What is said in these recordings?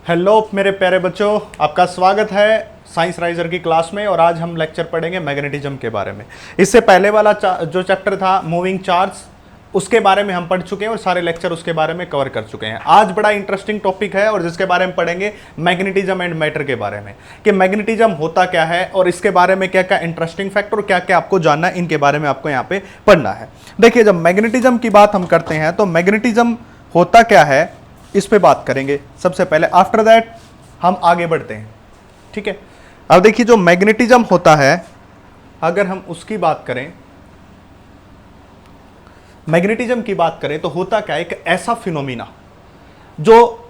Hello मेरे प्यारे बच्चों, आपका स्वागत है साइंस राइजर की क्लास में। और आज हम लेक्चर पढ़ेंगे मैग्नेटिज्म के बारे में। इससे पहले वाला जो चैप्टर था मूविंग चार्ज, उसके बारे में हम पढ़ चुके हैं और सारे लेक्चर उसके बारे में कवर कर चुके हैं। आज बड़ा इंटरेस्टिंग टॉपिक है और जिसके बारे में पढ़ेंगे मैग्नेटिज्म एंड मैटर के बारे में, कि मैग्नेटिज्म होता क्या है और इसके बारे में क्या क्या इंटरेस्टिंग फैक्ट और क्या क्या आपको जानना है, इनके बारे में आपको यहाँ पे पढ़ना है। देखिए, जब मैग्नेटिज्म की बात हम करते हैं तो मैग्नेटिज्म होता क्या है इस पे बात करेंगे सबसे पहले। आफ्टर दैट हम आगे बढ़ते हैं, ठीक है। अब देखिए, जो मैग्नेटिज्म होता है, अगर हम उसकी बात करें, मैग्नेटिज्म की बात करें तो होता क्या है, एक ऐसा फिनोमिना जो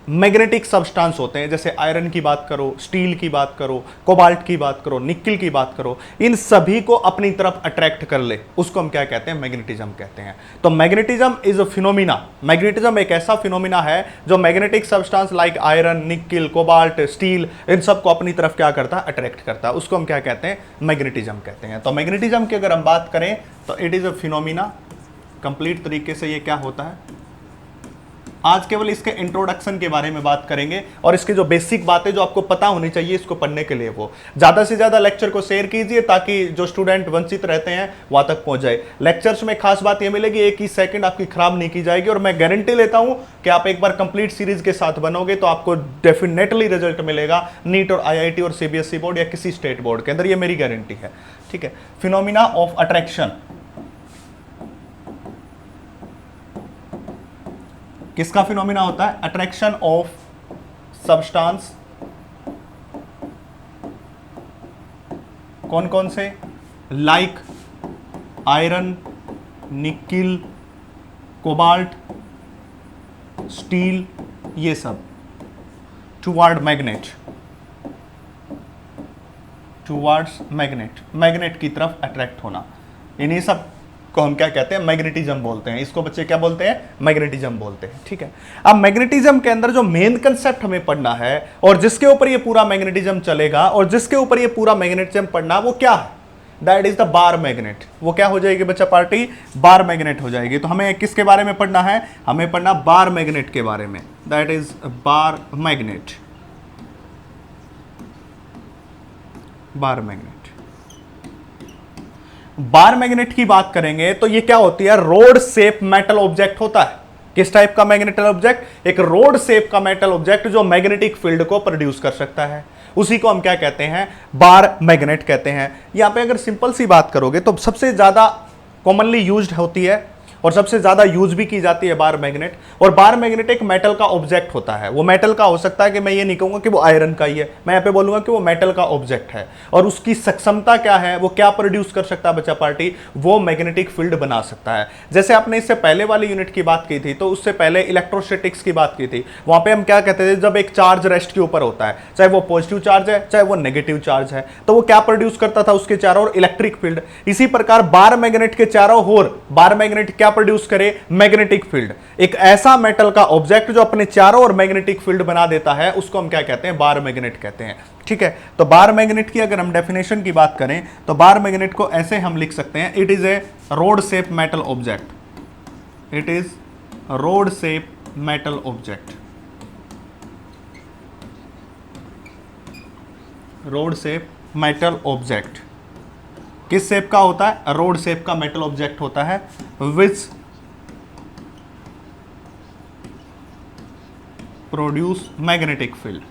मैग्नेटिक सब्सटेंस होते हैं, जैसे आयरन की बात करो, स्टील की बात करो, कोबाल्ट की बात करो, निकिल की बात करो, इन सभी को अपनी तरफ अट्रैक्ट कर ले, उसको हम क्या कहते हैं, मैग्नेटिज्म कहते हैं। तो magnetism is a phenomena, magnetism एक ऐसा फिनोमिना है जो magnetic substance like iron, nickel, cobalt, steel, इन सबको अपनी तरफ क्या करता है, अट्रैक्ट करता है, उसको हम क्या कहते हैं, मैग्नेटिज्म कहते हैं। तो मैग्नेटिज्म की अगर हम बात करें तो it is a phenomena, complete तरीके से ये क्या होता है। आज केवल इसके इंट्रोडक्शन के बारे में बात करेंगे और इसके जो बेसिक बातें जो आपको पता होनी चाहिए इसको पढ़ने के लिए, वो ज्यादा से ज्यादा लेक्चर को शेयर कीजिए ताकि जो स्टूडेंट वंचित रहते हैं वहां तक पहुंच जाए। लेक्चर्स में खास बात यह मिलेगी, एक ही सेकंड आपकी खराब नहीं की जाएगी और मैं गारंटी लेता हूं कि आप एक बार कंप्लीट सीरीज के साथ बनोगे तो आपको डेफिनेटली रिजल्ट मिलेगा नीट और IIT और CBSE बोर्ड या किसी स्टेट बोर्ड के अंदर, ये मेरी गारंटी है, ठीक है। फिनोमिना ऑफ अट्रैक्शन किसका फिनोमिना होता है, अट्रैक्शन ऑफ सब्सटेंस। कौन कौन से, like iron, nickel, cobalt, steel, ये सब toward magnet, towards magnet, magnet की तरफ अट्रैक्ट होना, इन्हीं सब को हम क्या कहते हैं, मैग्नेटिज्म बोलते हैं। इसको बच्चे क्या बोलते हैं, मैग्नेटिज्म बोलते हैं, ठीक है। अब मैग्नेटिज्म के अंदर जो मेन कंसेप्ट हमें पढ़ना है और जिसके ऊपर ये पूरा मैग्नेटिज्म चलेगा और जिसके ऊपर ये पूरा मैग्नेटिज्म पढ़ना, वो क्या है, that is the bar magnet. वो क्या हो जाएगी बच्चा पार्टी, बार मैग्नेट हो जाएगी। तो हमें किसके बारे में पढ़ना है, हमें पढ़ना बार मैग्नेट के बारे में, that is bar magnet, bar magnet. Bar magnet की बात करेंगे तो ये क्या होती है, रोड शेप मेटल ऑब्जेक्ट होता है। किस टाइप का मैग्नेटिक ऑब्जेक्ट, एक रोड शेप का मेटल ऑब्जेक्ट जो मैग्नेटिक फील्ड को प्रोड्यूस कर सकता है, उसी को हम क्या कहते हैं, बार मैग्नेट कहते हैं। यहां पे अगर सिंपल सी बात करोगे तो सबसे ज्यादा कॉमनली यूज्ड होती है और सबसे ज्यादा यूज भी की जाती है बार मैग्नेट। और बार मैग्नेट एक मेटल का ऑब्जेक्ट होता है। वो मेटल का हो सकता है कि मैं ये नहीं कहूंगा कि वो आयरन का ही है, मैं यहाँ पे बोलूंगा कि वो मेटल का ऑब्जेक्ट है। और उसकी सक्षमता क्या है, वो क्या प्रोड्यूस कर सकता है बच्चा पार्टी, वो मैग्नेटिक फील्ड बना सकता है। जैसे आपने इससे पहले वाली यूनिट की बात की थी, तो उससे पहले इलेक्ट्रोस्टैटिक्स की बात की थी। वहां पे हम क्या कहते थे, जब एक चार्ज रेस्ट के ऊपर होता है, चाहे वो पॉजिटिव चार्ज है चाहे वो नेगेटिव चार्ज है, तो वो क्या प्रोड्यूस करता था, उसके चारों ओर इलेक्ट्रिक फील्ड। इसी प्रकार बार मैग्नेट के चारों ओर बार मैग्नेट क्या प्रोड्यूस करे, मैग्नेटिक फील्ड। एक ऐसा मेटल का ऑब्जेक्ट जो अपने चारों ओर मैग्नेटिक फील्ड बना देता है, उसको हम क्या कहते हैं, बार मैग्नेट कहते हैं, ठीक है। तो बार मैग्नेट की अगर हम डेफिनेशन की बात करें तो बार मैग्नेट को ऐसे हम लिख सकते हैं, it is a rod shape metal object, it is rod shape metal object, rod shape metal object. किस शेप का होता है, रोड शेप का मेटल ऑब्जेक्ट होता है, विच प्रोड्यूस मैग्नेटिक फील्ड,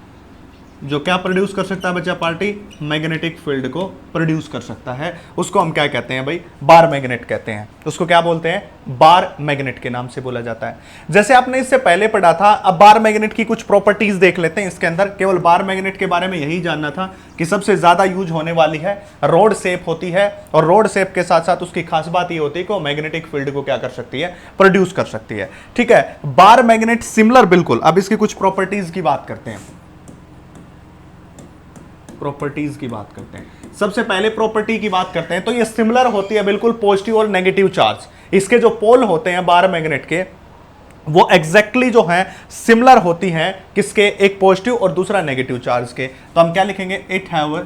जो क्या प्रोड्यूस कर सकता है बच्चा पार्टी, मैग्नेटिक फील्ड को प्रोड्यूस कर सकता है, उसको हम क्या कहते हैं भाई, बार मैग्नेट कहते हैं। उसको क्या बोलते हैं, बार मैग्नेट के नाम से बोला जाता है। जैसे आपने इससे पहले पढ़ा था, अब बार मैग्नेट की कुछ प्रॉपर्टीज देख लेते हैं। इसके अंदर केवल बार मैग्नेट के बारे में यही जानना था कि सबसे ज्यादा यूज होने वाली है, रोड शेप होती है और रोड शेप के साथ साथ उसकी खास बात ये होती है कि वो मैग्नेटिक फील्ड को क्या कर सकती है, प्रोड्यूस कर सकती है, ठीक है। बार मैग्नेट सिमिलर, बिल्कुल। अब इसकी कुछ प्रॉपर्टीज की बात करते हैं, प्रॉपर्टीज की बात करते हैं। सबसे पहले प्रॉपर्टी की बात करते हैं तो ये सिमिलर होती है बिल्कुल पॉजिटिव और नेगेटिव चार्ज। इसके जो पोल होते हैं बार मैग्नेट के, वो एग्जैक्टली जो है सिमिलर होती हैं, किसके, एक पॉजिटिव और दूसरा नेगेटिव चार्ज के। तो हम क्या लिखेंगे, it have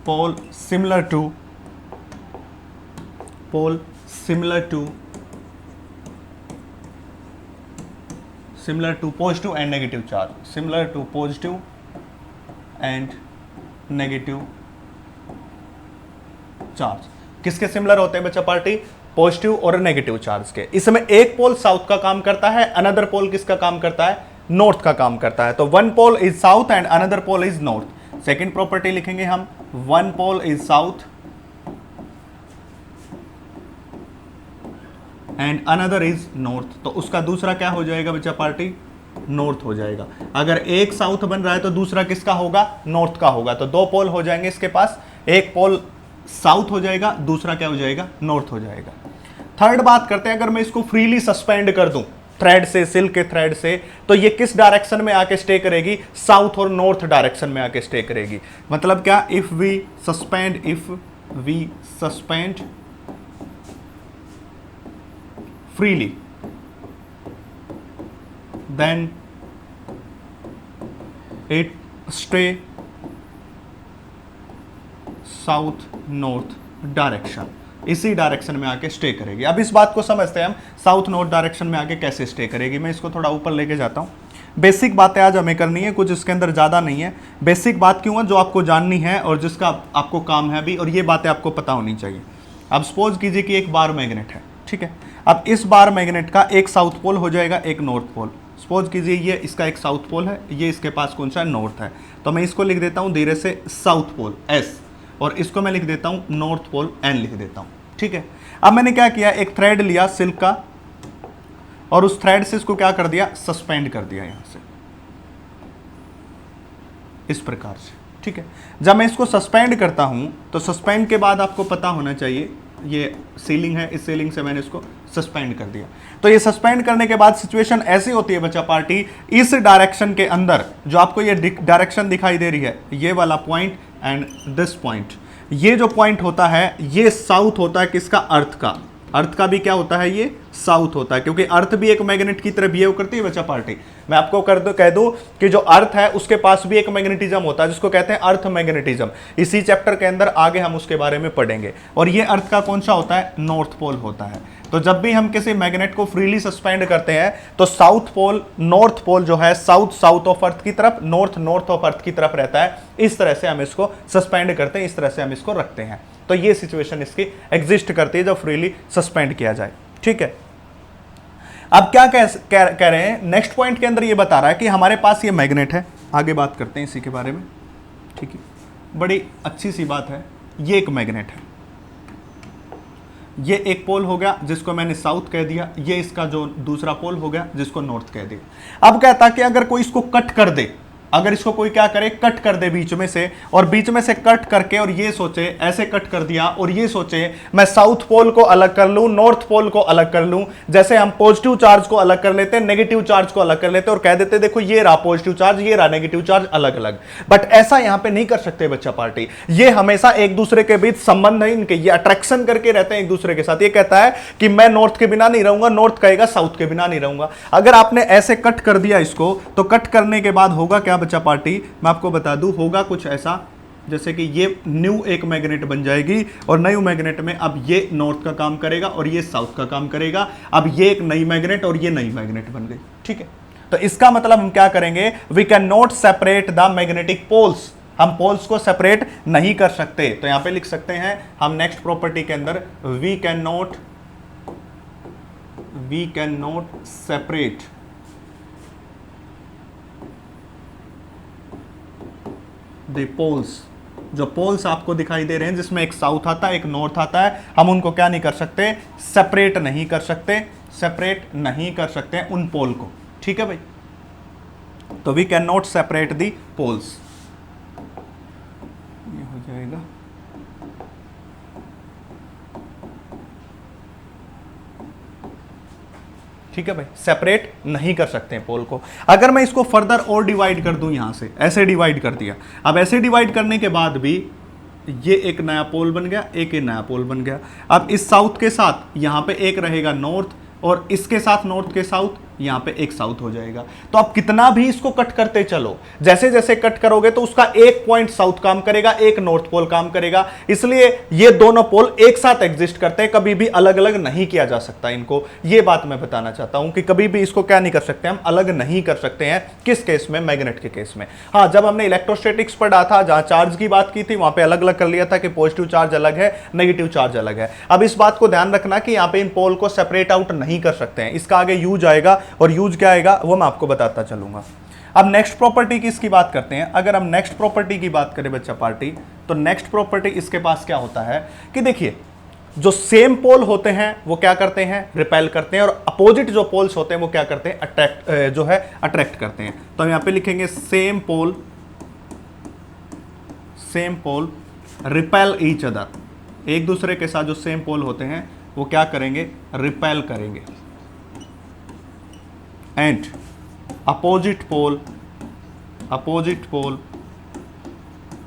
pole similar to similar to positive and negative charge, similar to positive and negative charge. किसके सिमिलर होते हैं बच्चा पार्टी? पॉजिटिव और नेगेटिव चार्ज के। इसमें एक पोल साउथ का काम करता है, अनदर पोल किसका काम करता है? नॉर्थ का काम करता है। तो one pole is south and another pole is north. Second property लिखेंगे हम, one pole is south and another is north. तो उसका दूसरा क्या हो जाएगा बच्चा पार्टी? नॉर्थ हो जाएगा। अगर एक साउथ बन रहा है तो दूसरा किसका होगा? नॉर्थ का होगा। तो दो पोल हो जाएंगे इसके पास, एक पोल साउथ हो जाएगा, दूसरा क्या हो जाएगा? नॉर्थ हो जाएगा। थर्ड बात करते हैं, अगर मैं इसको फ्रीली सस्पेंड कर दूं थ्रेड से, सिल्क के थ्रेड से, तो ये किस डायरेक्शन में आके स्टे करेगी? साउथ और नॉर्थ डायरेक्शन में आके स्टे करेगी। मतलब क्या? If we suspend freely then it stay south north direction, इसी डायरेक्शन में आके स्टे करेगी। अब इस बात को समझते हैं हम, साउथ नॉर्थ डायरेक्शन में आके कैसे स्टे करेगी। मैं इसको थोड़ा ऊपर लेके जाता हूँ। बेसिक बातें आज हमें करनी है, कुछ इसके अंदर ज़्यादा नहीं है। बेसिक बात क्यों है? जो आपको जाननी है और जिसका आपको काम है भी, और ये बातें आपको पता होनी चाहिए। अब सपोज कीजिए कि एक बार मैग्नेट है, ठीक है। अब इस बार मैग्नेट का एक साउथ पोल हो जाएगा, एक नॉर्थ पोल। सपोज कीजिए ये इसका एक साउथ पोल है, ये इसके पास कौन सा है? नॉर्थ है। तो मैं इसको लिख देता हूँ धीरे से साउथ पोल S, और इसको मैं लिख देता हूँ नॉर्थ पोल N लिख देता हूँ, ठीक है। अब मैंने क्या किया, एक थ्रेड लिया सिल्क का, और उस थ्रेड से इसको क्या कर दिया? सस्पेंड कर दिया यहाँ से, इस प्रकार से, ठीक है। जब मैं इसको सस्पेंड करता हूँ तो सस्पेंड के बाद आपको पता होना चाहिए, ये सीलिंग है, इस सीलिंग से मैंने इसको सस्पेंड कर दिया। तो ये सस्पेंड करने के बाद सिचुएशन ऐसी होती है बच्चा पार्टी, इस डायरेक्शन के अंदर जो आपको ये डायरेक्शन दिखाई दे रही है, ये वाला पॉइंट एंड दिस पॉइंट, ये जो पॉइंट होता है ये साउथ होता है किसका? अर्थ का। अर्थ का भी क्या होता है? ये साउथ होता है, क्योंकि अर्थ भी एक मैग्नेट की तरह बिहेव करती है बच्चा पार्टी। मैं आपको कह दूं कि जो अर्थ है उसके पास भी एक मैग्नेटिज्म होता है, जिसको कहते हैं अर्थ मैग्नेटिज्म। इसी चैप्टर के अंदर आगे हम उसके बारे में पढ़ेंगे। और ये अर्थ का कौन सा होता है? नॉर्थ पोल होता है। तो जब भी हम किसी मैग्नेट को फ्रीली सस्पेंड करते हैं तो साउथ पोल, नॉर्थ पोल जो है साउथ ऑफ अर्थ की तरफ, नॉर्थ ऑफ अर्थ की तरफ रहता है। इस तरह से हम इसको सस्पेंड करते हैं, इस तरह से हम इसको रखते हैं। तो ये सिचुएशन इसकी एग्जिस्ट करती है जब फ्रीली सस्पेंड किया जाए, ठीक है। अब क्या कह रहे हैं, नेक्स्ट पॉइंट के अंदर ये बता रहा है कि हमारे पास ये मैग्नेट है। आगे बात करते हैं इसी के बारे में, ठीक है। बड़ी अच्छी सी बात है, ये एक मैग्नेट है, ये एक पोल हो गया जिसको मैंने साउथ कह दिया, ये इसका जो दूसरा पोल हो गया जिसको नॉर्थ कह दिया। अब कहता कि अगर कोई इसको कट कर दे, अगर इसको कोई क्या करे, कट कर दे बीच में से, और बीच में से कट करके और ये सोचे, ऐसे कट कर दिया और ये सोचे मैं साउथ पोल को अलग कर लूं, नॉर्थ पोल को अलग कर लूं, जैसे हम पॉजिटिव चार्ज को अलग कर लेते हैं, नेगेटिव चार्ज को अलग कर लेते हैं और कह देते देखो ये रहा पॉजिटिव चार्ज, ये रहा नेगेटिव चार्ज, अलग अलग। बट ऐसा यहां पे नहीं कर सकते बच्चा पार्टी। ये हमेशा एक दूसरे के बीच संबंध है इनके, ये अट्रैक्शन करके रहते हैं एक दूसरे के साथ। ये कहता है कि मैं नॉर्थ के बिना नहीं रहूंगा, नॉर्थ कहेगा साउथ के बिना नहीं रहूंगा। अगर आपने ऐसे कट कर दिया इसको, तो कट करने के बाद होगा क्या बच्चा पार्टी, मैं आपको बता दूं, होगा कुछ ऐसा जैसे कि ये न्यू एक मैग्नेट बन जाएगी, और न्यू मैग्नेट में अब ये नॉर्थ का काम करेगा और ये साउथ का काम करेगा। अब ये एक नई मैग्नेट और ये नई मैग्नेट बन गई, ठीक है। तो इसका मतलब हम क्या करेंगे, we can not separate the magnetic poles, हम पोल्स को सेपरेट नहीं कर सकते। तो यहां पे लिख सकते हैं हम नेक्स्ट प्रॉपर्टी के अंदर, we can not separate the poles. जो पोल्स आपको दिखाई दे रहे हैं जिसमें एक साउथ आता है एक नॉर्थ आता है, हम उनको क्या नहीं कर सकते, सेपरेट नहीं कर सकते, सेपरेट नहीं कर सकते उन पोल को, ठीक है भाई। तो we can not separate the poles, ये हो जाएगा। ठीक है भाई, सेपरेट नहीं कर सकते हैं पोल को। अगर मैं इसको फर्दर और डिवाइड कर दूं, यहां से ऐसे डिवाइड कर दिया, अब ऐसे डिवाइड करने के बाद भी ये एक नया पोल बन गया, एक ये नया पोल बन गया। अब इस साउथ के साथ यहां पे एक रहेगा नॉर्थ, और इसके साथ नॉर्थ के साउथ यहां पे एक साउथ हो जाएगा। तो आप कितना भी इसको कट करते चलो, जैसे जैसे कट करोगे तो उसका एक पॉइंट साउथ काम करेगा, एक नॉर्थ पोल काम करेगा। इसलिए ये दोनों पोल एक साथ एग्जिस्ट करते हैं, कभी भी अलग अलग नहीं किया जा सकता इनको। ये बात मैं बताना चाहता हूं कि कभी भी इसको क्या नहीं कर सकते, हम अलग नहीं कर सकते हैं। किस केस में? मैग्नेट के केस में। हाँ, जब हमने इलेक्ट्रोस्टैटिक्स पढ़ा था, जहां चार्ज की बात की थी, वहां पे अलग अलग कर लिया था कि पॉजिटिव चार्ज अलग है, नेगेटिव चार्ज अलग है। अब इस बात को ध्यान रखना कि यहां पे इन पोल को सेपरेट आउट नहीं कर सकते हैं। इसका आगे यूज आएगा, और यूज क्या आएगा वो मैं आपको बताता चलूंगा। अब नेक्स्ट प्रॉपर्टी किसकी बात करते हैं? अगर हम नेक्स्ट प्रॉपर्टी की बात करें बच्चा पार्टी, तो नेक्स्ट प्रॉपर्टी इसके पास क्या होता है कि देखिए, जो सेम पोल होते हैं वो क्या करते हैं? रिपेल करते हैं, और अपोजिट जो पोल्स होते हैं वो क्या करते हैं? अट्रैक्ट करते हैं। तो हम यहां पे लिखेंगे same pole repel each other. एक दूसरे के साथ जो सेम पोल होते हैं वो क्या करेंगे? रिपेल करेंगे। And opposite pole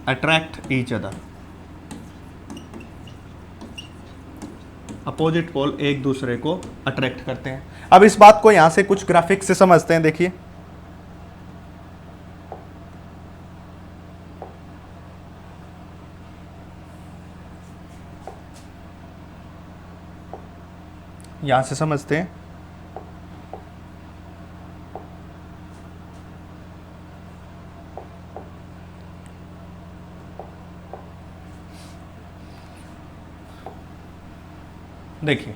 attract each other. Opposite pole एक दूसरे को अट्रैक्ट करते हैं। अब इस बात को यहां से कुछ ग्राफिक्स से समझते हैं। देखिए, यहां से समझते हैं। देखिए,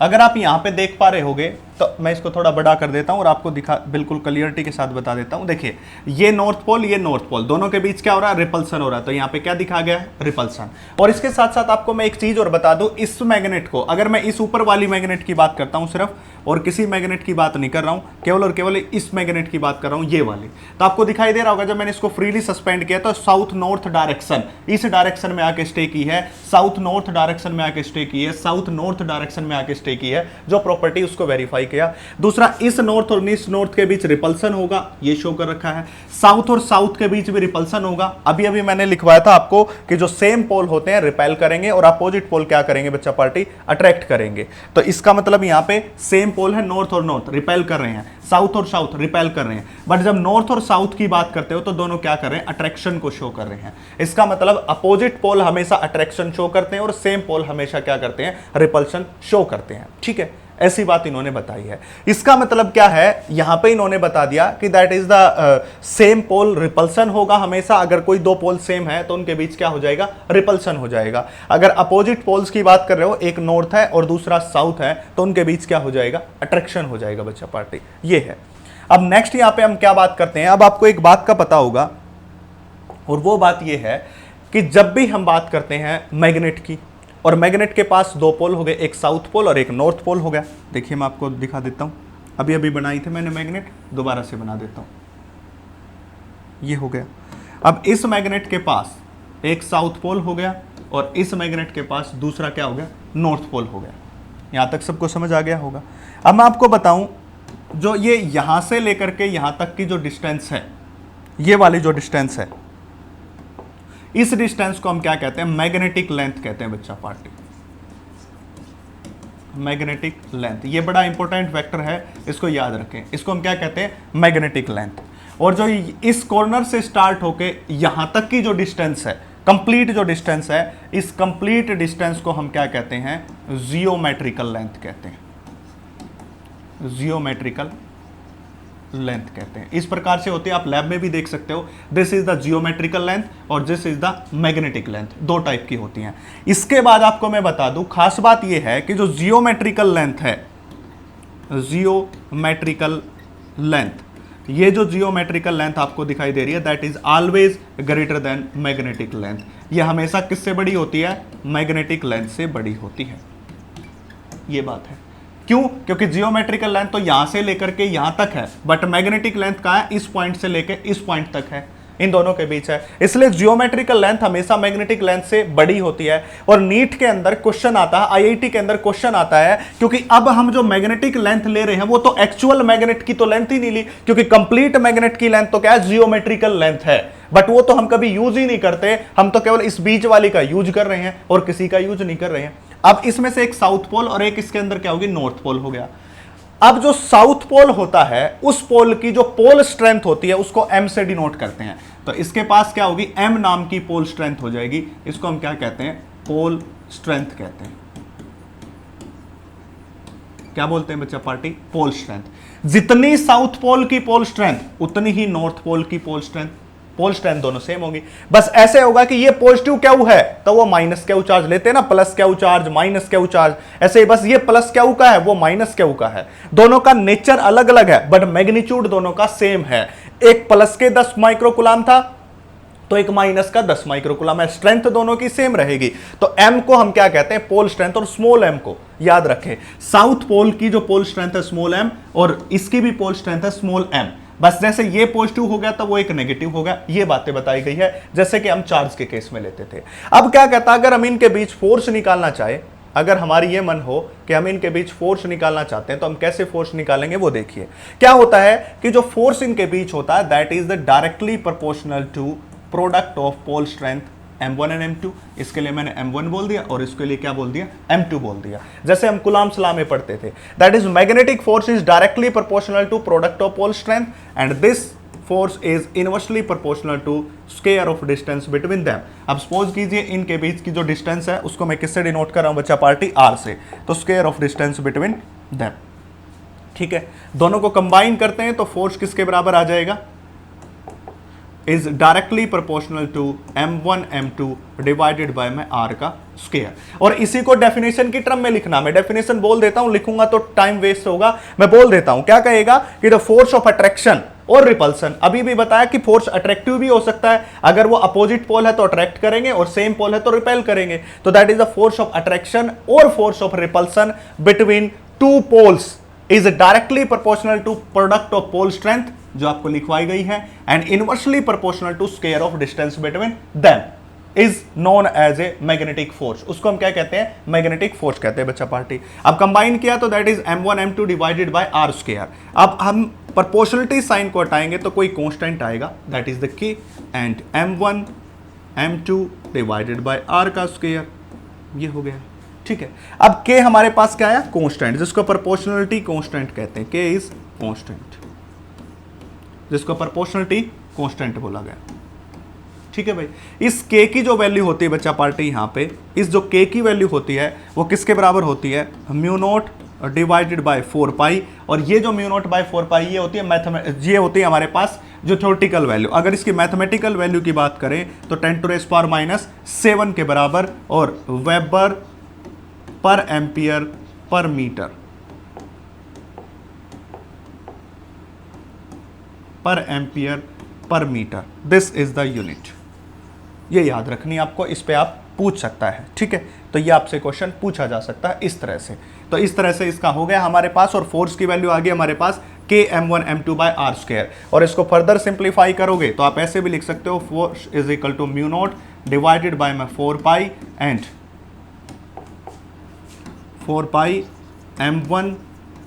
अगर आप यहां पे देख पा रहे होगे तो मैं इसको थोड़ा बड़ा कर देता हूं और आपको दिखा, बिल्कुल क्लियरिटी के साथ बता देता हूं। देखिए, ये नॉर्थ पोल, दोनों के बीच क्या हो रहा है? रिपल्सन हो रहा है। तो यहां पे क्या दिखा गया है? रिपल्सन। और इसके साथ साथ आपको मैं एक चीज और बता दूं, इस मैग्नेट को, अगर मैं इस ऊपर वाली मैग्नेट की बात करता हूं सिर्फ, और किसी मैग्नेट की बात नहीं कर रहा हूं, केवल और केवल इस मैग्नेट की बात कर रहा हूं, ये वाली, तो आपको दिखाई दे रहा होगा जब मैंने इसको फ्रीली सस्पेंड किया तो साउथ नॉर्थ डायरेक्शन, इस डायरेक्शन में आके स्टे की है, साउथ नॉर्थ डायरेक्शन में आके स्टे की है, साउथ नॉर्थ डायरेक्शन में आके स्टे की है। जो प्रॉपर्टी उसको वेरीफाई किया। दूसरा, इस नॉर्थ और इस नॉर्थ के बीच रिपल्सन होगा, ये शो कर रखा है। साउथ और साउथ के बीच भी रिपल्सन होगा। अभी अभी मैंने लिखवाया था आपको कि जो सेम पोल होते हैं रिपेल करेंगे, और अपोजिट पोल क्या करेंगे बच्चा पार्टी? अट्रैक्ट करेंगे। तो इसका मतलब यहां पे सेम पोल है, नॉर्थ और नॉर्थ रिपेल कर रहे हैं, साउथ और साउथ रिपेल कर रहे हैं। बट जब नॉर्थ और साउथ की बात करते हो तो दोनों क्या कर रहे हैं? अट्रैक्शन को शो कर रहे हैं। इसका मतलब अपोजिट पोल हमेशा अट्रैक्शन शो करते हैं और सेम पोल हमेशा क्या करते हैं? रिपल्शन शो करते हैं। ठीक है, ऐसी बात इन्होंने बताई है। इसका मतलब क्या है? यहां पे इन्होंने बता दिया कि that is the same pole repulsion होगा हमेशा। अगर कोई दो पोल सेम है तो उनके बीच क्या हो जाएगा? रिपल्सन हो जाएगा। अगर अपोजिट पोल्स की बात कर रहे हो, एक नॉर्थ है और दूसरा साउथ है, तो उनके बीच क्या हो जाएगा? अट्रैक्शन हो जाएगा बच्चा पार्टी। ये है। अब नेक्स्ट यहां पे हम क्या बात करते हैं? अब आपको एक बात का पता होगा, और वो बात ये है कि जब भी हम बात करते हैं मैग्नेट की, और मैग्नेट के पास दो पोल हो गए, एक साउथ पोल और एक नॉर्थ पोल हो गया। देखिए, मैं आपको दिखा देता हूं, अभी अभी बनाई थी मैंने मैग्नेट, दोबारा से बना देता हूं। ये हो गया। अब इस मैग्नेट के पास एक साउथ पोल हो गया, और इस मैग्नेट के पास दूसरा क्या हो गया? नॉर्थ पोल हो गया। यहां तक सबको समझ आ गया होगा। अब मैं आपको बताऊं, जो ये यहां से लेकर के यहां तक की जो डिस्टेंस है, ये वाली जो डिस्टेंस है, इस डिस्टेंस को हम क्या कहते हैं? मैग्नेटिक लेंथ कहते हैं बच्चा पार्टी। मैग्नेटिक लेंथ, ये बड़ा इंपॉर्टेंट वेक्टर है, इसको याद रखें। इसको हम क्या कहते हैं? Magnetic length. और जो इस कॉर्नर से स्टार्ट होके यहां तक की जो डिस्टेंस है, कंप्लीट जो डिस्टेंस है, इस कंप्लीट डिस्टेंस को हम क्या कहते हैं? जियोमेट्रिकल लेंथ कहते हैं। जियोमेट्रिकल लेंथ कहते हैं। इस प्रकार से होती है, आप लैब में भी देख सकते हो। This is the geometrical length और this is the magnetic length, दो टाइप की होती हैं। इसके बाद आपको मैं बता दूं, खास बात यह है कि जो जियोमेट्रिकल लेंथ है, जियोमेट्रिकल लेंथ, ये जो जियोमेट्रिकल लेंथ आपको दिखाई दे रही है, that is always greater than magnetic length. ये हमेशा किससे बड़ी होती है? मैग्नेटिक लेंथ से बड़ी होती है। ये बात है। क्यों? क्योंकि जियोमेट्रिकल लेंथ तो यहां से लेकर के यहां तक है, बट मैग्नेटिक लेंथ कहां है? इस पॉइंट से लेकर इस पॉइंट तक है, इन दोनों के बीच है। इसलिए जियोमेट्रिकल लेंथ हमेशा मैग्नेटिक लेंथ से बड़ी होती है। और नीट के अंदर क्वेश्चन आता है, आईआईटी के अंदर क्वेश्चन आता है, क्योंकि अब हम जो मैग्नेटिक लेंथ ले रहे हैं वो तो एक्चुअल मैग्नेट की तो लेंथ ही नहीं ली, क्योंकि कंप्लीट मैग्नेट की लेंथ तो क्या है? जियोमेट्रिकल लेंथ है। बट वो तो हम कभी यूज ही नहीं करते, हम तो केवल इस बीच वाली का यूज कर रहे हैं और किसी का यूज नहीं कर रहे हैं। अब इसमें से एक साउथ पोल और एक इसके अंदर क्या होगी, नॉर्थ पोल हो गया। अब जो साउथ पोल होता है उस पोल की जो पोल स्ट्रेंथ होती है उसको m से डिनोट करते हैं। तो इसके पास क्या होगी, m नाम की पोल स्ट्रेंथ हो जाएगी। इसको हम क्या कहते हैं, पोल स्ट्रेंथ कहते हैं। क्या बोलते हैं बच्चा पार्टी, पोल स्ट्रेंथ। जितनी साउथ पोल की पोल स्ट्रेंथ उतनी ही नॉर्थ पोल की पोल स्ट्रेंथ। पोल स्ट्रेंथ दोनों सेम होगी। बस ऐसे होगा कि ये पॉजिटिव क्यू है तो वो माइनस क्यू चार्ज लेते हैं ना, plus Q charge minus Q charge, ऐसे ही बस ये प्लस क्यू का है वो माइनस क्यू का है। दोनों का नेचर अलग अलग है बट मैग्नीट्यूड दोनों का सेम है। एक प्लस के 10 माइक्रोकुलाम था तो एक माइनस का 10 माइक्रोकुलाम है, स्ट्रेंथ दोनों की सेम रहेगी। तो m को हम क्या कहते हैं, पोल स्ट्रेंथ। और स्मॉल m को याद रखें, साउथ पोल की जो पोल स्ट्रेंथ है स्मॉल m और इसकी भी पोल स्ट्रेंथ है स्मॉल m। बस जैसे ये पॉजिटिव हो गया तो वो एक नेगेटिव हो गया, ये बातें बताई गई है जैसे कि हम चार्ज के केस में लेते थे। अब क्या कहता है, अगर हम इनके बीच फोर्स निकालना चाहे, अगर हमारी ये मन हो कि हम इनके बीच फोर्स निकालना चाहते हैं तो हम कैसे फोर्स निकालेंगे वो देखिए। क्या होता है कि जो फोर्स इनके बीच होता है that is the directly proportional to product of pole strength m1 and m2। इसके लिए मैंने m1 बोल दिया और इसके लिए क्या बोल दिया, m2 बोल दिया। जैसे हम कुलाम्स लॉ में पढ़ते थे, that is magnetic force is directly proportional to product of pole strength and this force is inversely proportional to square of distance between them. अब सपोज कीजिए इनके बीच की जो डिस्टेंस है उसको मैं किससे डिनोट कर रहा हूं बच्चा पार्टी, r से, तो square of distance between them. ठीक है, दोनों को कंबाइन करते हैं तो फोर्स किसके बराबर आ जाएगा, is directly proportional to m1 m2 divided by में r का स्क्वायर। और इसी को डेफिनेशन की टर्म में लिखना, मैं डेफिनेशन बोल देता हूं, लिखूंगा तो टाइम वेस्ट होगा, मैं बोल देता हूं। क्या कहेगा कि द फोर्स ऑफ अट्रैक्शन और रिपल्सन, अभी भी बताया कि फोर्स अट्रैक्टिव भी हो सकता है, अगर वो अपोजिट पोल है तो अट्रैक्ट करेंगे और सेम पोल है तो रिपेल करेंगे। तो that is the force of attraction और force of repulsion between two poles is directly proportional to product of pole strength जो आपको लिखवाई गई है and inversely proportional to square of distance between them is known as a magnetic force. उसको हम क्या कहते हैं, मैग्नेटिक फोर्स कहते हैं बच्चा पार्टी। अब कंबाइन किया तो that is m1 m2 divided bye r square. अब हम प्रोपोर्शनलिटी साइन को हटाएंगे तो कोई कांस्टेंट आएगा that is the k and m1 m2 divided bye r का स्क्वायर, ये हो गया। ठीक है, अब k हमारे पास क्या आया, कांस्टेंट, जिसको प्रोपोर्शनलिटी कांस्टेंट कहते हैं। k इज कांस्टेंट, जिसको प्रोपोर्शनलिटी कांस्टेंट बोला गया। ठीक है भाई, इस k की जो वैल्यू होती है बच्चा पार्टी, यहाँ पे इस जो k की वैल्यू होती है वो किसके बराबर होती है, म्यू नॉट डिवाइडेड बाय 4 पाई। और ये जो म्यू नॉट बाय 4 पाई ये होती है ये होती है हमारे पास जो थ्योरेटिकल वैल्यू। अगर इसकी मैथमेटिकल वैल्यू की बात करें तो 10⁻⁻7 के बराबर और वेबर पर एम्पियर पर मीटर पर एम्पियर पर metre, this is the unit. ये याद रखनी आपको, इस पे आप पूछ सकता है। ठीक है, तो ये आपसे क्वेश्चन पूछा जा सकता है इस तरह से। तो इस तरह से इसका हो गया हमारे पास, और फोर्स की वैल्यू आ गई हमारे पास k m1 m2 by r square. और इसको फर्दर सिंप्लीफाई करोगे तो आप ऐसे भी लिख सकते हो, force is equal to mu naught divided by में 4 pi and 4 pi m1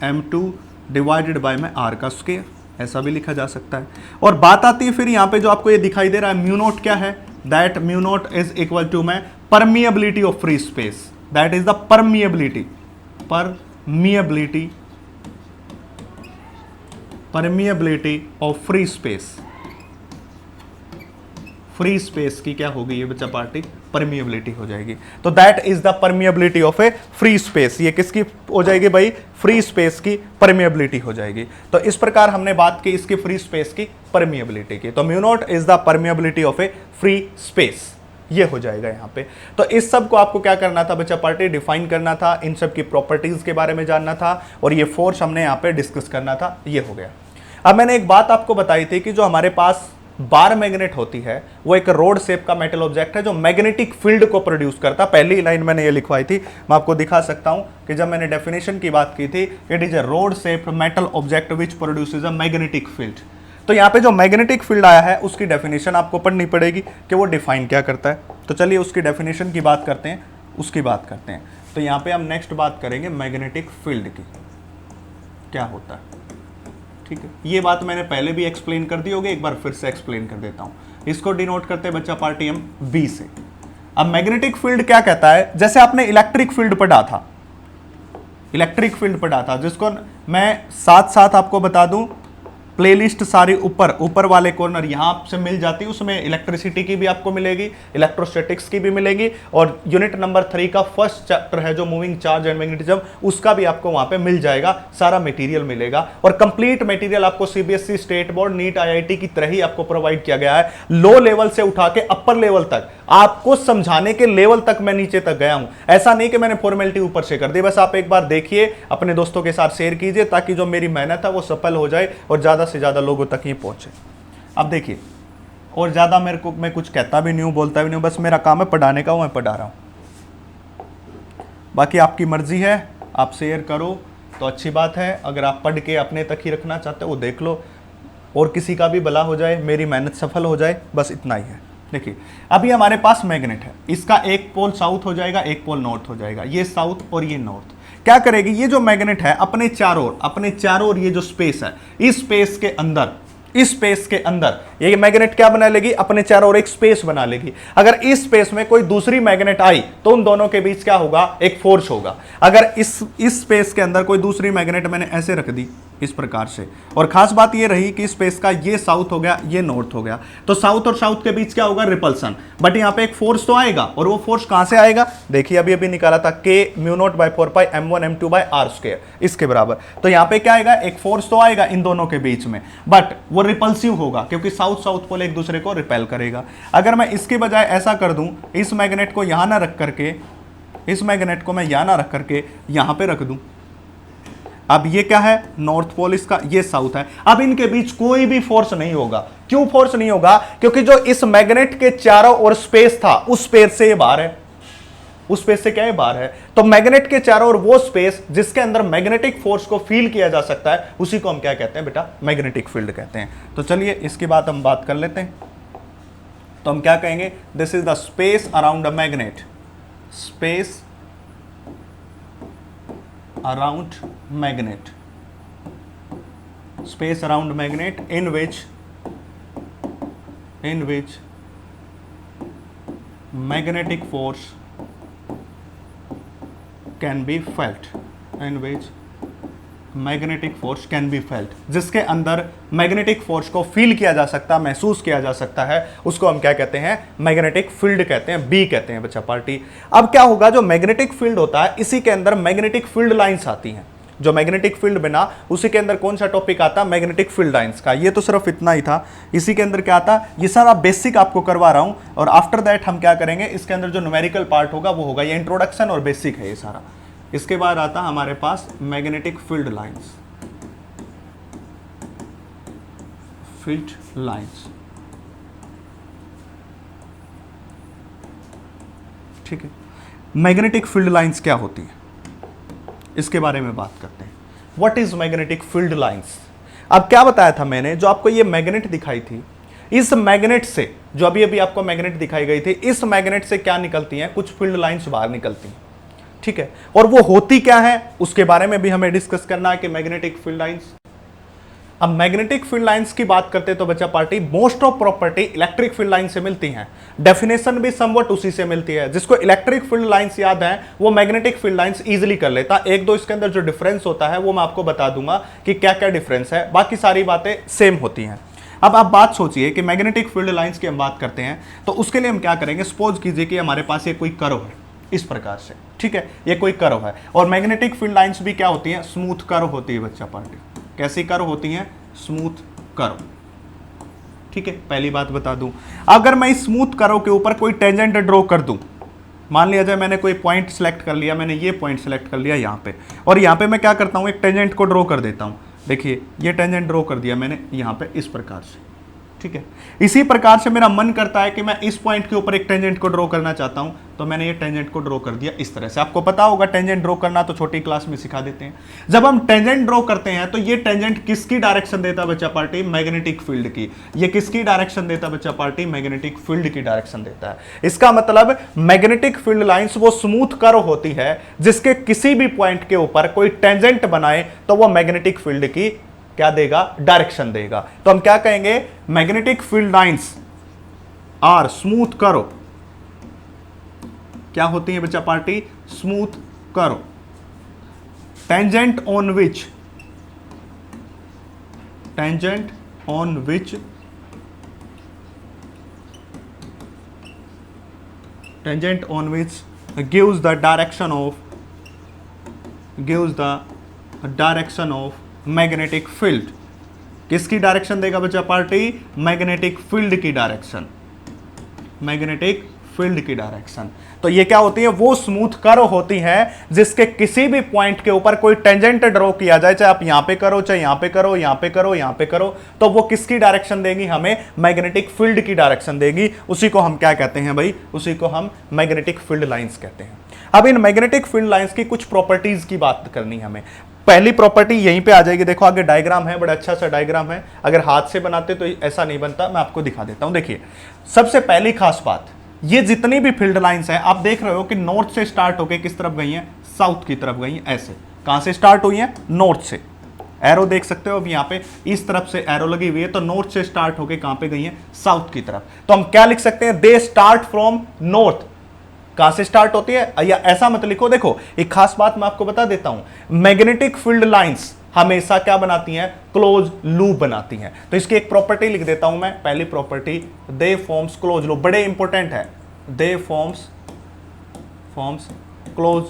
m2 divided by में r का स्क्वायर, ऐसा भी लिखा जा सकता है। और बात आती है फिर यहाँ पे जो आपको ये दिखाई दे रहा है म्यू नॉट क्या है, that mu naught is equal to में permeability of free space, that is the permeability of free space. Free space की क्या होगी ये बच्चा पार्टी, परमिएबिलिटी हो जाएगी। तो that is the permeability of A free space. ये किसकी हो जाएगी भाई, फ्री स्पेस की परमिएबिलिटी हो जाएगी। तो इस प्रकार हमने बात की इसकी फ्री स्पेस की परमिएबिलिटी की। तो mu naught is the permeability of A free space, ये हो जाएगा यहाँ पे। तो इस सब को आपको क्या करना था बच्चा पार्टी, डिफाइन करना था, इन सब की प्रॉपर्टीज के बारे में जानना था, और ये फोर्स हमने यहाँ पे डिस्कस करना था, ये हो गया। अब मैंने एक बात आपको बताई थी कि जो हमारे पास बार मैग्नेट होती है वो एक रोड शेप का मेटल ऑब्जेक्ट है जो मैग्नेटिक फील्ड को प्रोड्यूस करता। पहली लाइन मैंने ये लिखवाई थी, मैं आपको दिखा सकता हूं कि जब मैंने डेफिनेशन की बात की थी, it is a rod shape metal object which produces a magnetic field. तो यहाँ पे जो मैग्नेटिक फील्ड आया है उसकी डेफिनेशन आपको पढ़नी पड़ेगी कि वो डिफाइन क्या करता है। तो चलिए उसकी डेफिनेशन की बात करते हैं, उसकी बात करते हैं। तो यहाँ पे हम नेक्स्ट बात करेंगे मैग्नेटिक फील्ड की, क्या होता है। ठीक है, ये बात मैंने पहले भी एक्सप्लेन कर दी होगी, एक बार फिर से एक्सप्लेन कर देता हूं। इसको डिनोट करते हैं बच्चा पार्टी हम B से। अब मैग्नेटिक फील्ड क्या कहता है, जैसे आपने इलेक्ट्रिक फील्ड पढ़ा था, इलेक्ट्रिक फील्ड पढ़ा था, जिसको मैं साथ साथ आपको बता दूं, प्लेलिस्ट सारी ऊपर वाले कॉर्नर यहां से मिल जाती है, उसमें इलेक्ट्रिसिटी की भी आपको मिलेगी, इलेक्ट्रोस्टैटिक्स की भी मिलेगी, और यूनिट नंबर 3 का फर्स्ट चैप्टर है जो मूविंग चार्ज एंड मैग्नेटिज्म, उसका भी आपको वहां पे मिल जाएगा, सारा मटेरियल मिलेगा। और कंप्लीट मटेरियल आपको CBSE, state board, NEET, IIT की तरह ही आपको प्रोवाइड किया गया है। लो लेवल से उठा के अपर लेवल तक आपको समझाने के लेवल तक मैं नीचे तक गया हूं। ऐसा नहीं कि मैंने फॉर्मेलिटी ऊपर से कर दी, बस आप एक बार देखिए, अपने दोस्तों के साथ शेयर कीजिए, ताकि जो मेरी मेहनत है वो सफल हो जाए और ज्यादा से ज्यादा लोगों तक ये पहुंचे। अब देखिए, और ज्यादा मैं कुछ कहता भी नहीं हूं, बोलता भी नहीं हूं, बस मेरा काम है पढ़ाने का, मैं पढ़ा रहा हूं। बाकी आपकी मर्जी है, आप शेयर करो तो अच्छी बात है, अगर आप पढ़ के अपने तक ही रखना चाहते हो वो देख लो, और किसी का भी भला हो जाए, मेरी मेहनत सफल हो जाए, बस इतना ही है। देखिए, अभी हमारे पास मैग्नेट है, इसका एक पोल साउथ हो जाएगा, एक पोल नॉर्थ हो जाएगा, ये साउथ और ये नॉर्थ। क्या करेगी ये जो मैग्नेट है, अपने चारों ओर ये जो स्पेस है, इस स्पेस के अंदर ये मैग्नेट क्या बना लेगी, अपने चारों ओर एक स्पेस बना लेगी। अगर इस स्पेस में कोई दूसरी मैग्नेट आई तो उन दोनों के बीच क्या होगा, एक फोर्स होगा। अगर इस स्पेस के अंदर कोई दूसरी मैग्नेट मैंने ऐसे रख दी इस प्रकार से, और खास बात ये रही कि स्पेस का ये साउथ हो गया, ये नॉर्थ हो गया, तो साउथ और साउथ के बीच क्या होगा, रिपल्सन। बट यहां पे एक फोर्स तो आएगा, और वो फोर्स कहां से आएगा, देखिए अभी निकाला था, K μ0/4π m1 m2/r², इसके बराबर। तो यहां पे क्या आएगा, एक फोर्स तो आएगा इन दोनों के बीच में, बट वो रिपल्सिव होगा, क्योंकि साउथ पोल एक दूसरे को रिपेल करेगा। अगर मैं इसके बजाय ऐसा कर दूं, इस मैग्नेट को यहां ना रख करके, इस मैग्नेट को मैं यहां ना रख करके यहां पे रख दूं, अब ये क्या है, नॉर्थ पोल इसका, ये साउथ है। अब इनके बीच कोई भी फोर्स नहीं होगा। क्यों फोर्स नहीं होगा, क्योंकि जो इस मैग्नेट के चारों ओर स्पेस था, उस स्पेस से ये बाहर है, उस स्पेस से क्या है, बाहर है। तो मैग्नेट के चारों ओर वो स्पेस जिसके अंदर मैग्नेटिक फोर्स को फील किया जा सकता है, उसी को हम क्या कहते हैं बेटा, मैग्नेटिक फील्ड कहते हैं। तो चलिए इसकी बात हम बात कर लेते हैं। तो हम क्या कहेंगे, this is the space around a magnet, space around magnet, space around magnet in which magnetic force can be felt, in which magnetic force can be felt, जिसके अंदर मैग्नेटिक फोर्स को फील किया जा सकता है, महसूस किया जा सकता है, उसको हम क्या कहते हैं, मैग्नेटिक फील्ड कहते हैं, बी कहते हैं बच्चा पार्टी। अब क्या होगा, जो मैग्नेटिक फील्ड होता है, इसी के अंदर मैग्नेटिक फील्ड लाइंस आती हैं। जो मैग्नेटिक फील्ड बिना, उसी के अंदर कौन सा टॉपिक आता है, मैग्नेटिक फील्ड लाइंस का। ये तो सिर्फ इतना ही था, इसी के अंदर क्या आता, ये सारा बेसिक आपको करवा रहा हूं, और आफ्टर दैट हम क्या करेंगे, इसके अंदर जो न्यूमेरिकल पार्ट होगा वो होगा, ये इंट्रोडक्शन और बेसिक है ये सारा। इसके बाद आता हमारे पास मैग्नेटिक फील्ड लाइंस, ठीक है। मैग्नेटिक फील्ड लाइंस क्या होती है, इसके बारे में बात करते हैं। What is magnetic field lines. अब क्या बताया था मैंने, जो आपको ये मैग्नेट दिखाई थी, इस मैग्नेट से, जो अभी अभी आपको मैग्नेट दिखाई गई थी, इस मैग्नेट से क्या निकलती हैं, कुछ फील्ड लाइंस बाहर निकलती हैं, ठीक है। और वो होती क्या है, उसके बारे में भी हमें डिस्कस करना है कि मैग्नेटिक फील्ड लाइंस। अब मैग्नेटिक फील्ड लाइंस की बात करते तो बच्चा party, most of property electric field line से मिलती हैं, डेफिनेशन भी समवट उसी से मिलती है। जिसको इलेक्ट्रिक फील्ड लाइंस याद है, वो मैग्नेटिक फील्ड लाइंस इजीली कर लेता। एक दो इसके अंदर जो डिफरेंस होता है वो मैं आपको बता दूंगा कि क्या क्या डिफरेंस है, बाकी सारी बातें सेम होती हैं। अब आप बात सोचिए कि मैग्नेटिक फील्ड लाइंस की हम बात करते हैं, तो उसके लिए हम क्या करेंगे, सपोज कीजिए कि हमारे पास ये कोई कर्व है इस प्रकार से, ठीक है, ये कोई कर्व है, और मैग्नेटिक फील्ड लाइंस भी क्या होती हैं, स्मूथ कर्व होती है बच्चा पार्टी। कैसी कर्व होती हैं, स्मूथ कर्व, ठीक है। पहली बात बता दूं, अगर मैं इस स्मूथ कर्व के ऊपर कोई टेंजेंट ड्रॉ कर दूं, मान लिया जाए मैंने कोई पॉइंट सेलेक्ट कर लिया, मैंने ये पॉइंट सेलेक्ट कर लिया यहाँ पे, और यहाँ पे मैं क्या करता हूँ, एक टेंजेंट को ड्रॉ कर देता हूँ। देखिए ये टेंजेंट ड्रॉ कर दिया मैंने यहाँ पे इस प्रकार से, ठीक है। इसी प्रकार से मेरा मन करता है कि मैं इस पॉइंट के ऊपर एक टेंजेंट को ड्रॉ करना चाहता हूं, तो मैंने ये टेंजेंट को ड्रॉ कर दिया इस तरह से। आपको पता होगा टेंजेंट ड्रॉ करना, तो छोटी क्लास में सिखा देते हैं। जब हम टेंजेंट ड्रॉ करते हैं तो ये टेंजेंट किसकी डायरेक्शन देता बच्चा पार्टी, मैग्नेटिक फील्ड की। ये किसकी डायरेक्शन देता बच्चा पार्टी, मैग्नेटिक फील्ड की डायरेक्शन देता है। इसका मतलब मैग्नेटिक फील्ड लाइंस वो स्मूथ कर्व होती है जिसके किसी भी पॉइंट के ऊपर कोई टेंजेंट बनाए तो वो मैग्नेटिक फील्ड की क्या देगा, डायरेक्शन देगा। तो हम क्या कहेंगे, magnetic field lines are smooth curve क्या होती है बच्चा party? Smooth curve. Tangent on which gives the direction of magnetic field। किसकी डायरेक्शन देगा बच्चा पार्टी? मैग्नेटिक फील्ड की डायरेक्शन, मैग्नेटिक फील्ड की डायरेक्शन। तो ये क्या होती है? वो स्मूथ कर्व होती है जिसके किसी भी पॉइंट के ऊपर कोई टेंजेंट ड्रॉ किया जाए, चाहे आप यहां पे करो, चाहे यहां पे करो, यहां पे करो, यहां पे करो, तो वो किसकी डायरेक्शन देगी? हमें मैग्नेटिक फील्ड की डायरेक्शन देगी। उसी को हम क्या कहते हैं भाई? उसी को हम मैग्नेटिक फील्ड लाइंस कहते हैं। अब इन मैग्नेटिक फील्ड लाइंस की कुछ प्रॉपर्टीज की बात करनी है हमें। पहली प्रॉपर्टी यहीं पे आ जाएगी, देखो आगे डायग्राम है, बड़ा अच्छा सा डायग्राम है। अगर हाथ से बनाते तो ऐसा नहीं बनता, मैं आपको दिखा देता हूं। देखिए, सबसे पहली खास बात, ये जितनी भी फील्ड लाइंस है आप देख रहे हो कि नॉर्थ से स्टार्ट होकर किस तरफ गई हैं? साउथ की तरफ गई हैं। ऐसे कहां से स्टार्ट हुई हैं? नॉर्थ से। एरो देख सकते हो अब यहां पे इस तरफ से एरो लगी हुई है, तो नॉर्थ से स्टार्ट होकर कहां पे गई हैं? साउथ की तरफ। तो हम क्या लिख सकते हैं? They start from north. कहां से स्टार्ट होती है? या ऐसा मत लिखो, देखो एक खास बात मैं आपको बता देता हूं, मैग्नेटिक फील्ड लाइंस हमेशा क्या बनाती हैं? क्लोज लूप बनाती हैं। तो इसकी एक प्रॉपर्टी लिख देता हूं मैं। पहली property, they forms close loop, बड़े इंपॉर्टेंट है, दे फॉर्म्स क्लोज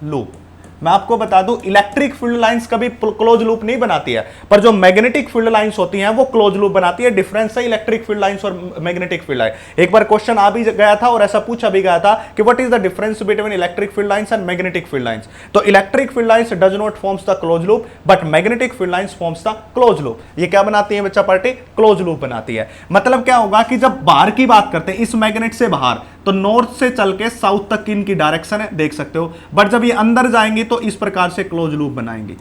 लूप। मैं आपको बता दूं, इलेक्ट्रिक फील्ड लाइंस कभी क्लोज लूप नहीं बनाती है, पर जो मैग्नेटिक फील्ड लाइंस होती हैं वो क्लोज लूप बनाती है। डिफरेंस है इलेक्ट्रिक फील्ड लाइंस और मैग्नेटिक फील्ड लाइन। एक बार क्वेश्चन आ भी गया था और ऐसा पूछा भी गया था कि what is the difference between electric field lines and magnetic field lines. तो electric field lines does not forms the close loop, but magnetic field lines forms the close loop. ये क्या बनाती है बच्चा पार्टी? क्लोज लूप बनाती है। मतलब क्या होगा कि जब बाहर की बात करते हैं, इस मैग्नेट से बाहर, तो नॉर्थ से चल के साउथ तक की इनकी डायरेक्शन है, देख सकते हो। बट जब ये अंदर जाएंगी तो इस प्रकार से क्लोज लूप बनाएंगी,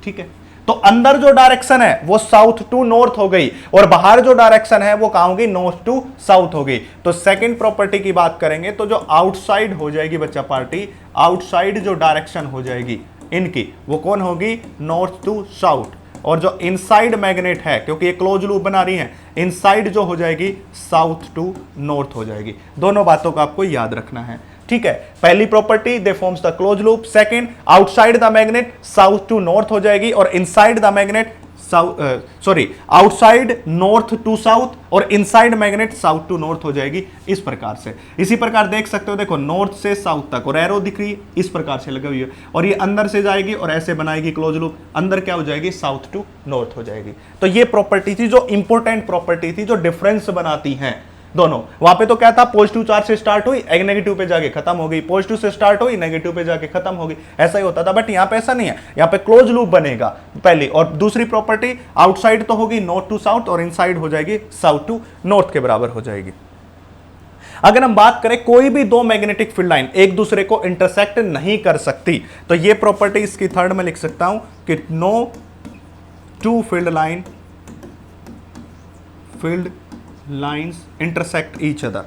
ठीक है। तो अंदर जो डायरेक्शन है वो साउथ टू नॉर्थ हो गई, और बाहर जो डायरेक्शन है वो कहां होगी? नॉर्थ टू साउथ होगी। तो सेकंड प्रॉपर्टी की बात करेंगे तो जो आउटसाइड हो जाएगी बच्चा पार्टी, आउटसाइड जो डायरेक्शन हो जाएगी इनकी, वो कौन होगी? North to south. और जो इनसाइड मैग्नेट है, क्योंकि ये क्लोज लूप बना रही है, इनसाइड जो हो जाएगी साउथ टू नॉर्थ हो जाएगी। दोनों बातों को आपको याद रखना है, ठीक है। पहली property, they forms the close loop. Second, outside the magnet south to north हो जाएगी, और inside the magnet outside north to south, और inside magnet south to north हो जाएगी, इस प्रकार से। इसी प्रकार देख सकते हो, देखो नॉर्थ से साउथ तक, और एरो दिख रही है इस प्रकार से लगी हुई है, और ये अंदर से जाएगी और ऐसे बनाएगी क्लोज लूप, अंदर क्या हो जाएगी? साउथ टू नॉर्थ हो जाएगी। तो ये प्रॉपर्टी थी जो इंपॉर्टेंट प्रॉपर्टी थी, जो डिफरेंस बनाती है दोनों। वहां पे तो क्या था? पॉजिटिव चार्ज से स्टार्ट हुई, एक नेगेटिव पे जाके खत्म हो गई, पॉजिटिव से स्टार्ट हुई, नेगेटिव पे जाके खत्म हो गई, ऐसा ही होता था। बट यहां पे ऐसा नहीं है, यहां पे क्लोज लूप बनेगा पहली। और दूसरी प्रॉपर्टी, आउटसाइड तो होगी नॉर्थ टू साउथ, और इनसाइड हो जाएगी साउथ टू नॉर्थ के बराबर हो जाएगी। अगर हम बात करें, कोई भी दो मैग्नेटिक फील्ड लाइन एक दूसरे को इंटरसेक्ट नहीं कर सकती, तो ये प्रॉपर्टी इसकी थर्ड में लिख सकता हूं कि no two field lines intersect each other।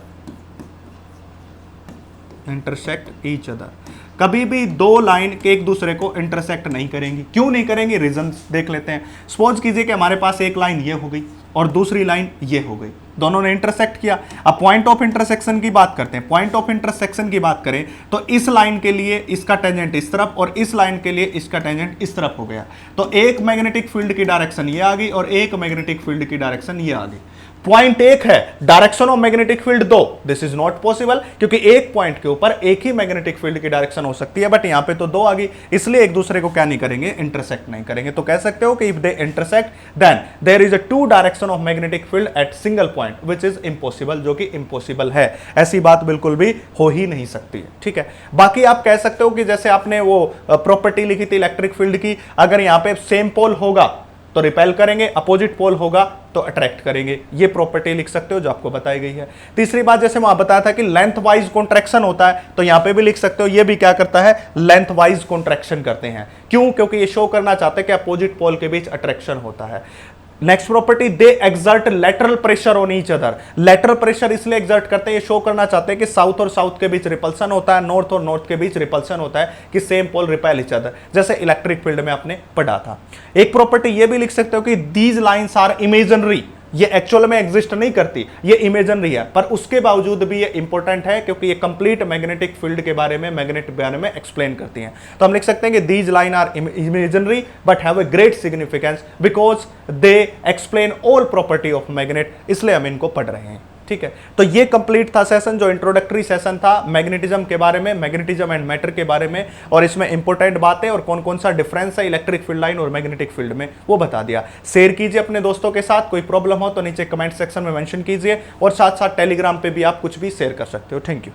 कभी भी दो लाइन के एक दूसरे को इंटरसेक्ट नहीं करेंगी। क्यों नहीं करेंगी? रीजंस देख लेते हैं। सपोज कीजिए कि हमारे पास एक लाइन ये हो गई और दूसरी लाइन ये हो गई, दोनों ने इंटरसेक्ट किया। अब पॉइंट ऑफ इंटरसेक्शन की बात करते हैं। पॉइंट ऑफ इंटरसेक्शन की बात करें तो इस लाइन के लिए इसका टेंजेंट इस तरफ, और इस लाइन के लिए इसका टेंजेंट इस तरफ हो गया। तो एक मैग्नेटिक फील्ड की डायरेक्शन ये आ गई और एक मैग्नेटिक फील्ड की डायरेक्शन ये आ गई। पॉइंट एक है, डायरेक्शन ऑफ मैग्नेटिक फील्ड दो, दिस इज नॉट पॉसिबल, क्योंकि एक पॉइंट के ऊपर एक ही मैग्नेटिक फील्ड की डायरेक्शन हो सकती है, बट यहां पे तो दो आ गई, इसलिए एक दूसरे को क्या नहीं करेंगे? इंटरसेक्ट नहीं करेंगे। तो कह सकते हो कि if they intersect then there is a two direction of magnetic field at single point which is impossible, जो कि इंपॉसिबल है। ऐसी बात बिल्कुल भी हो ही नहीं सकती है, ठीक है। बाकी आप कह सकते हो कि जैसे आपने वो प्रॉपर्टी लिखी थी इलेक्ट्रिक फील्ड की, अगर यहां पे सेम पोल होगा तो रिपेल करेंगे, अपोजिट पोल होगा तो अट्रैक्ट करेंगे। ये प्रॉपर्टी लिख सकते हो जो आपको बताई गई है। तीसरी बात, जैसे वहां बताया था कि लेंथ वाइज कॉन्ट्रैक्शन होता है, तो यहां पे भी लिख सकते हो ये भी क्या करता है? लेंथ वाइज कॉन्ट्रैक्शन करते हैं। क्यों? क्योंकि ये शो करना चाहते हैं कि अपोजिट पोल के बीच अट्रैक्शन होता है। Next property, they exert lateral pressure on each other. Lateral pressure इसलिए एक्सर्ट करते हैं, ये शो करना चाहते हैं कि साउथ और साउथ के बीच रिपल्सन होता है, नॉर्थ और नॉर्थ के बीच रिपल्सन होता है, कि same pole repel each other, जैसे इलेक्ट्रिक फील्ड में आपने पढ़ा था। एक प्रॉपर्टी ये भी लिख सकते हो कि दीज लाइंस आर इमेजिनरी। ये एक्चुअल में एग्जिस्ट नहीं करती, ये इमेजिनरी है, पर उसके बावजूद भी ये इंपॉर्टेंट है क्योंकि ये कंप्लीट मैग्नेटिक फील्ड के बारे में, मैग्नेट के बारे में एक्सप्लेन करती हैं। तो हम लिख सकते हैं कि these line are imaginary but have a great significance because they explain all property of magnet, इसलिए हम इनको पढ़ रहे हैं। ठीक है, तो ये कंप्लीट था सेशन, जो इंट्रोडक्टरी सेशन था मैग्नेटिज्म के बारे में, मैग्नेटिज्म एंड मैटर के बारे में, और इसमें इंपॉर्टेंट बातें और कौन कौन सा डिफरेंस है इलेक्ट्रिक फील्ड लाइन और मैग्नेटिक फील्ड में वो बता दिया। शेयर कीजिए अपने दोस्तों के साथ, कोई प्रॉब्लम हो तो नीचे कमेंट सेक्शन में मेंशन कीजिए, और साथ साथ टेलीग्राम पे भी आप कुछ भी शेयर कर सकते हो। Thank you.